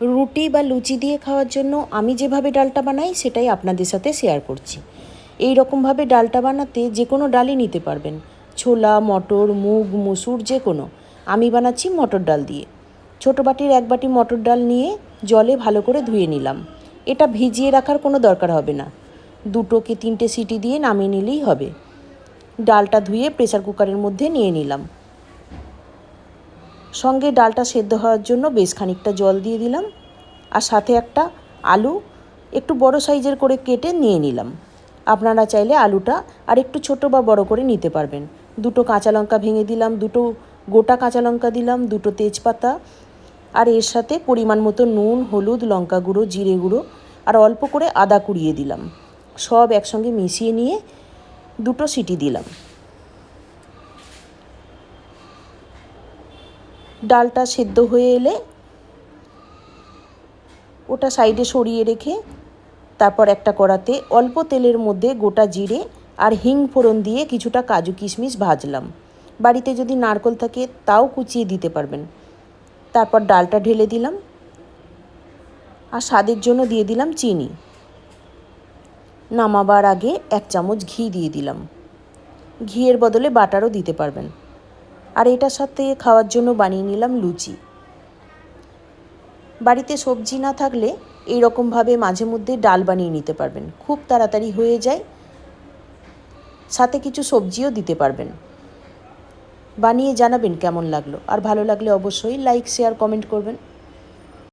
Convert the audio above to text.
রুটি বা লুচি দিয়ে খাওয়ার জন্য আমি যেভাবে ডালটা বানাই সেটাই আপনাদের সাথে শেয়ার করছি। এই রকমভাবে ডালটা বানাতে যে কোনো ডালই নিতে পারবেন, ছোলা, মটর, মুগ, মসুর, যে কোনো। আমি বানাচ্ছি মটর ডাল দিয়ে। ছোটো বাটির 1 বাটি মটর ডাল নিয়ে জলে ভালো করে ধুয়ে নিলাম। এটা ভিজিয়ে রাখার কোনো দরকার হবে না, 2 কি 3টে সিটি দিয়ে নামিয়ে নিলেই হবে। ডালটা ধুয়ে প্রেসার কুকারের মধ্যে নিয়ে নিলাম। সঙ্গে ডালটা সেদ্ধ হওয়ার জন্য বেশ খানিকটা জল দিয়ে দিলাম, আর সাথে একটা আলু একটু বড় সাইজের করে কেটে নিয়ে নিলাম। আপনারা চাইলে আলুটা আর একটু ছোট বা বড় করে নিতে পারবেন। 2টো কাঁচা লঙ্কা ভেঙে দিলাম, 2টো গোটা কাঁচা লঙ্কা দিলাম, 2টো তেজপাতা, আর এর সাথে পরিমাণ মতো নুন, হলুদ, লঙ্কা গুঁড়ো, জিরে গুঁড়ো আর অল্প করে আদা কুড়িয়ে দিলাম। সব একসঙ্গে মিশিয়ে নিয়ে 2টো সিটি দিলাম। ডালটা সেদ্ধ হয়ে এলে ওটা সাইডে সরিয়ে রেখে তারপর একটা কড়াতে অল্প তেলের মধ্যে গোটা জিরে আর হিং ফোড়ন দিয়ে কিছুটা কাজু কিশমিশ ভাজলাম। বাড়িতে যদি নারকেল থাকে তাও কুচিয়ে দিতে পারবেন। তারপর ডালটা ঢেলে দিলাম, আর স্বাদের জন্য দিয়ে দিলাম চিনি। নামাবার আগে 1 চামচ ঘি দিয়ে দিলাম। ঘিয়ের বদলে বাটারও দিতে পারবেন। আর এটার সাথে খাওয়ার জন্য বানিয়ে নিলাম লুচি। বাড়িতে সবজি না থাকলে এই রকমভাবে মাঝে মধ্যে ডাল বানিয়ে নিতে পারবেন, খুব তাড়াতাড়ি হয়ে যায়। সাথে কিছু সবজিও দিতে পারবেন। বানিয়ে জানাবেন কেমন লাগলো, আর ভালো লাগলে অবশ্যই লাইক, শেয়ার, কমেন্ট করবেন।